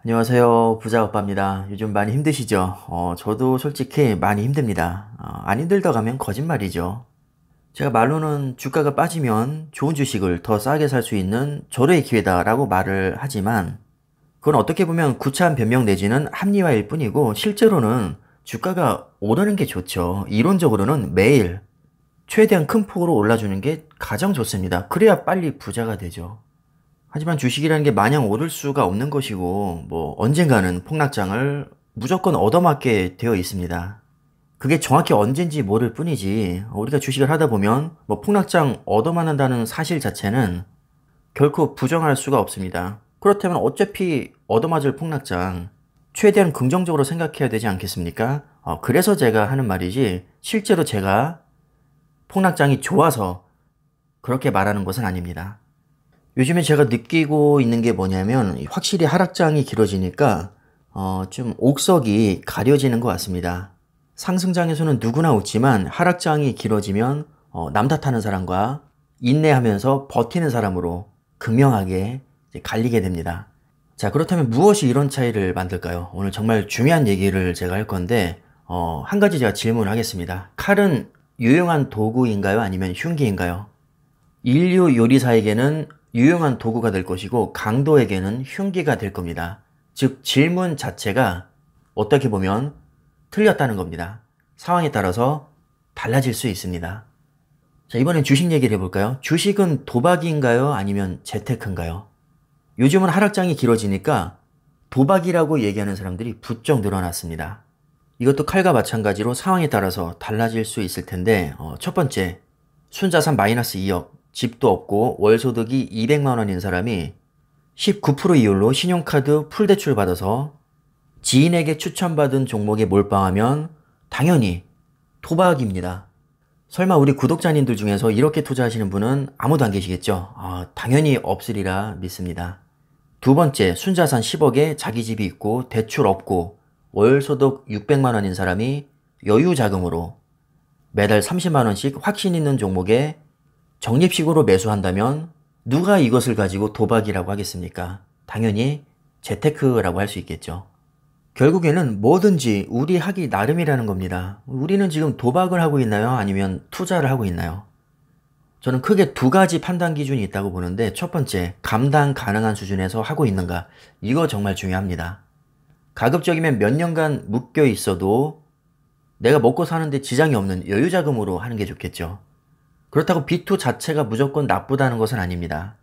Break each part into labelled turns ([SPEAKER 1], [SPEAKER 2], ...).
[SPEAKER 1] 안녕하세요. 부자오빠입니다. 요즘 많이 힘드시죠? 저도 솔직히 많이 힘듭니다. 안 힘들다 가면 거짓말이죠. 제가 말로는 주가가 빠지면 좋은 주식을 더 싸게 살 수 있는 절호의 기회다라고 말을 하지만 그건 어떻게 보면 구차한 변명 내지는 합리화일 뿐이고 실제로는 주가가 오르는 게 좋죠. 이론적으로는 매일 최대한 큰 폭으로 올라주는 게 가장 좋습니다. 그래야 빨리 부자가 되죠. 하지만 주식이라는 게 마냥 오를 수가 없는 것이고, 언젠가는 폭락장을 무조건 얻어맞게 되어 있습니다. 그게 정확히 언젠지 모를 뿐이지, 우리가 주식을 하다 보면, 폭락장 얻어맞는다는 사실 자체는 결코 부정할 수가 없습니다. 그렇다면 어차피 얻어맞을 폭락장, 최대한 긍정적으로 생각해야 되지 않겠습니까? 그래서 제가 하는 말이지, 실제로 제가 폭락장이 좋아서 그렇게 말하는 것은 아닙니다. 요즘에 제가 느끼고 있는 게 뭐냐면 확실히 하락장이 길어지니까 좀 옥석이 가려지는 것 같습니다. 상승장에서는 누구나 웃지만 하락장이 길어지면 남 탓하는 사람과 인내하면서 버티는 사람으로 극명하게 이제 갈리게 됩니다. 자, 그렇다면 무엇이 이런 차이를 만들까요? 오늘 정말 중요한 얘기를 제가 할 건데 한 가지 제가 질문을 하겠습니다. 칼은 유용한 도구인가요? 아니면 흉기인가요? 인류 요리사에게는 유용한 도구가 될 것이고 강도에게는 흉기가 될 겁니다. 즉 질문 자체가 어떻게 보면 틀렸다는 겁니다. 상황에 따라서 달라질 수 있습니다. 자, 이번엔 주식 얘기를 해볼까요? 주식은 도박인가요? 아니면 재테크인가요? 요즘은 하락장이 길어지니까 도박이라고 얘기하는 사람들이 부쩍 늘어났습니다. 이것도 칼과 마찬가지로 상황에 따라서 달라질 수 있을 텐데 첫 번째, 순자산 마이너스 2억, 집도 없고 월소득이 200만 원인 사람이 19% 이율로 신용카드 풀대출 받아서 지인에게 추천받은 종목에 몰빵하면 당연히 도박입니다. 설마 우리 구독자님들 중에서 이렇게 투자하시는 분은 아무도 안 계시겠죠? 당연히 없으리라 믿습니다. 두 번째, 순자산 10억에 자기 집이 있고 대출 없고 월소득 600만 원인 사람이 여유자금으로 매달 30만 원씩 확신 있는 종목에 적립식으로 매수한다면 누가 이것을 가지고 도박이라고 하겠습니까? 당연히 재테크라고 할 수 있겠죠. 결국에는 뭐든지 우리 하기 나름이라는 겁니다. 우리는 지금 도박을 하고 있나요? 아니면 투자를 하고 있나요? 저는 크게 두 가지 판단 기준이 있다고 보는데 첫 번째, 감당 가능한 수준에서 하고 있는가? 이거 정말 중요합니다. 가급적이면 몇 년간 묶여 있어도 내가 먹고 사는데 지장이 없는 여유자금으로 하는 게 좋겠죠. 그렇다고 B2 자체가 무조건 나쁘다는 것은 아닙니다.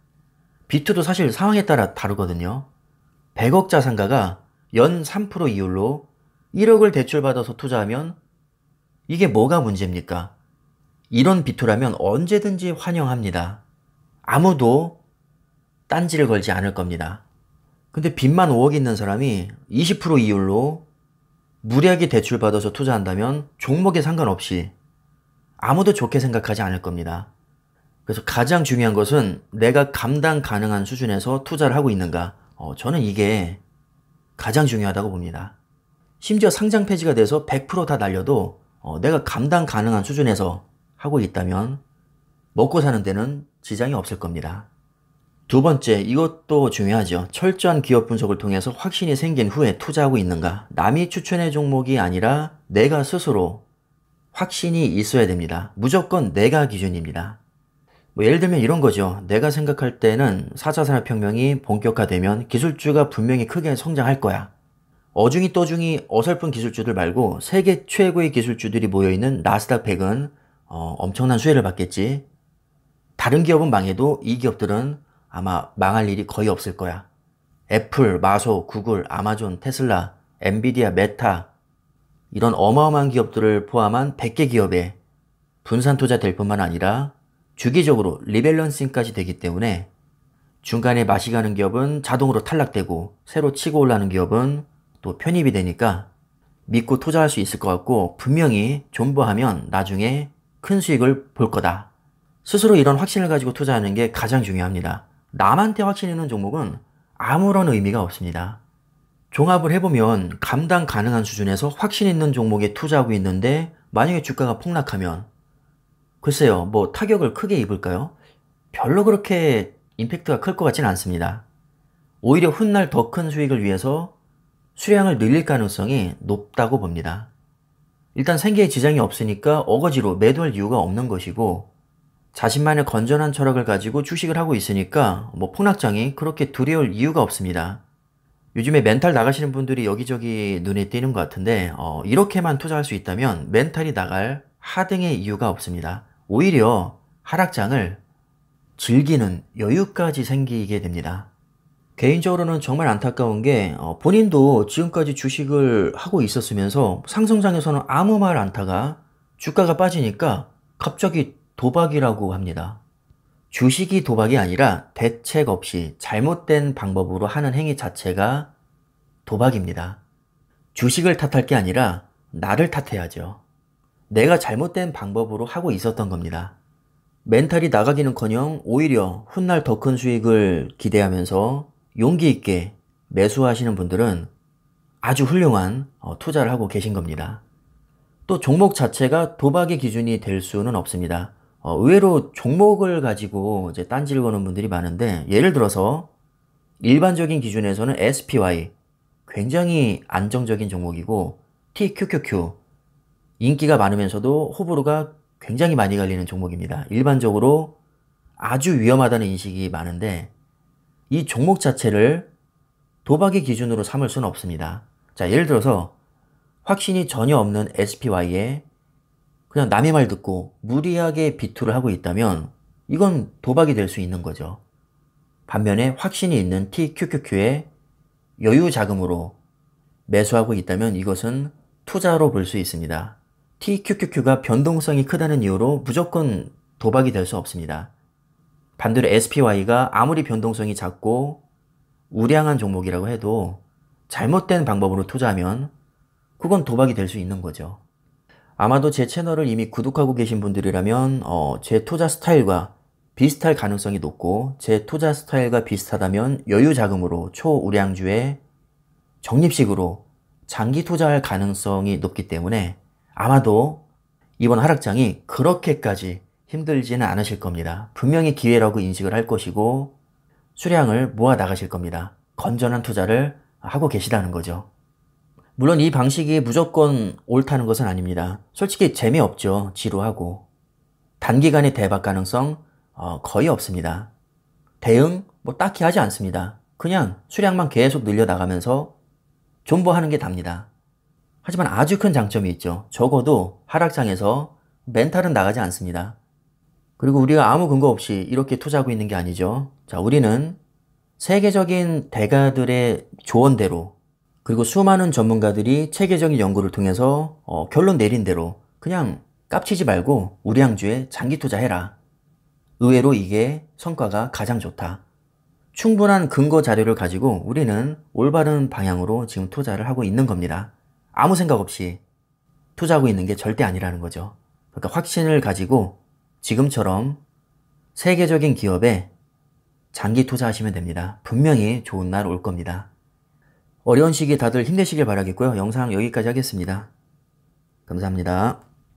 [SPEAKER 1] B2도 사실 상황에 따라 다르거든요. 100억 자산가가 연 3% 이율로 1억을 대출받아서 투자하면 이게 뭐가 문제입니까? 이런 B2라면 언제든지 환영합니다. 아무도 딴지를 걸지 않을 겁니다. 근데 빚만 5억 있는 사람이 20% 이율로 무리하게 대출받아서 투자한다면 종목에 상관없이 아무도 좋게 생각하지 않을 겁니다. 그래서 가장 중요한 것은 내가 감당 가능한 수준에서 투자를 하고 있는가. 저는 이게 가장 중요하다고 봅니다. 심지어 상장 폐지가 돼서 100%다 날려도 내가 감당 가능한 수준에서 하고 있다면 먹고 사는 데는 지장이 없을 겁니다. 두 번째, 이것도 중요하죠. 철저한 기업 분석을 통해서 확신이 생긴 후에 투자하고 있는가. 남이 추천해 종목이 아니라 내가 스스로 확신이 있어야 됩니다. 무조건 내가 기준입니다. 예를 들면 이런 거죠. 내가 생각할 때는 4차 산업혁명이 본격화되면 기술주가 분명히 크게 성장할 거야. 어중이 떠중이 어설픈 기술주들 말고 세계 최고의 기술주들이 모여있는 나스닥 100은 엄청난 수혜를 받겠지. 다른 기업은 망해도 이 기업들은 아마 망할 일이 거의 없을 거야. 애플, 마소, 구글, 아마존, 테슬라, 엔비디아, 메타 이런 어마어마한 기업들을 포함한 100개 기업에 분산 투자될 뿐만 아니라 주기적으로 리밸런싱까지 되기 때문에 중간에 맛이 가는 기업은 자동으로 탈락되고 새로 치고 올라가는 기업은 또 편입이 되니까 믿고 투자할 수 있을 것 같고 분명히 존버하면 나중에 큰 수익을 볼 거다. 스스로 이런 확신을 가지고 투자하는 게 가장 중요합니다. 남한테 확신 있는 종목은 아무런 의미가 없습니다. 종합을 해보면 감당 가능한 수준에서 확신 있는 종목에 투자하고 있는데 만약에 주가가 폭락하면 글쎄요, 타격을 크게 입을까요? 별로 그렇게 임팩트가 클 것 같지는 않습니다. 오히려 훗날 더 큰 수익을 위해서 수량을 늘릴 가능성이 높다고 봅니다. 일단 생계에 지장이 없으니까 어거지로 매도할 이유가 없는 것이고, 자신만의 건전한 철학을 가지고 주식을 하고 있으니까 폭락장이 그렇게 두려울 이유가 없습니다. 요즘에 멘탈 나가시는 분들이 여기저기 눈에 띄는 것 같은데 이렇게만 투자할 수 있다면 멘탈이 나갈 하등의 이유가 없습니다. 오히려 하락장을 즐기는 여유까지 생기게 됩니다. 개인적으로는 정말 안타까운 게 본인도 지금까지 주식을 하고 있었으면서 상승장에서는 아무 말 않다가 주가가 빠지니까 갑자기 도박이라고 합니다. 주식이 도박이 아니라 대책 없이 잘못된 방법으로 하는 행위 자체가 도박입니다. 주식을 탓할 게 아니라 나를 탓해야죠. 내가 잘못된 방법으로 하고 있었던 겁니다. 멘탈이 나가기는커녕 오히려 훗날 더 큰 수익을 기대하면서 용기 있게 매수하시는 분들은 아주 훌륭한 투자를 하고 계신 겁니다. 또 종목 자체가 도박의 기준이 될 수는 없습니다. 의외로 종목을 가지고 이제 딴지를 거는 분들이 많은데, 예를 들어서 일반적인 기준에서는 SPY 굉장히 안정적인 종목이고, TQQQ 인기가 많으면서도 호불호가 굉장히 많이 갈리는 종목입니다. 일반적으로 아주 위험하다는 인식이 많은데 이 종목 자체를 도박의 기준으로 삼을 수는 없습니다. 자, 예를 들어서 확신이 전혀 없는 SPY에 그냥 남의 말 듣고 무리하게 비투를 하고 있다면 이건 도박이 될 수 있는 거죠. 반면에 확신이 있는 TQQQ에 여유 자금으로 매수하고 있다면 이것은 투자로 볼 수 있습니다. TQQQ가 변동성이 크다는 이유로 무조건 도박이 될 수 없습니다. 반대로 SPY가 아무리 변동성이 작고 우량한 종목이라고 해도 잘못된 방법으로 투자하면 그건 도박이 될 수 있는 거죠. 아마도 제 채널을 이미 구독하고 계신 분들이라면 제 투자 스타일과 비슷할 가능성이 높고, 제 투자 스타일과 비슷하다면 여유 자금으로 초우량주에 적립식으로 장기 투자할 가능성이 높기 때문에 아마도 이번 하락장이 그렇게까지 힘들지는 않으실 겁니다. 분명히 기회라고 인식을 할 것이고 수량을 모아 나가실 겁니다. 건전한 투자를 하고 계시다는 거죠. 물론 이 방식이 무조건 옳다는 것은 아닙니다. 솔직히 재미없죠. 지루하고. 단기간의 대박 가능성 거의 없습니다. 대응 딱히 하지 않습니다. 그냥 수량만 계속 늘려나가면서 존버하는 게 답니다. 하지만 아주 큰 장점이 있죠. 적어도 하락장에서 멘탈은 나가지 않습니다. 그리고 우리가 아무 근거 없이 이렇게 투자하고 있는 게 아니죠. 자, 우리는 세계적인 대가들의 조언대로, 그리고 수많은 전문가들이 체계적인 연구를 통해서 결론 내린 대로 그냥 깝치지 말고 우량주에 장기 투자해라. 의외로 이게 성과가 가장 좋다. 충분한 근거 자료를 가지고 우리는 올바른 방향으로 지금 투자를 하고 있는 겁니다. 아무 생각 없이 투자하고 있는 게 절대 아니라는 거죠. 그러니까 확신을 가지고 지금처럼 세계적인 기업에 장기 투자하시면 됩니다. 분명히 좋은 날 올 겁니다. 어려운 시기에 다들 힘내시길 바라겠고요. 영상 여기까지 하겠습니다. 감사합니다.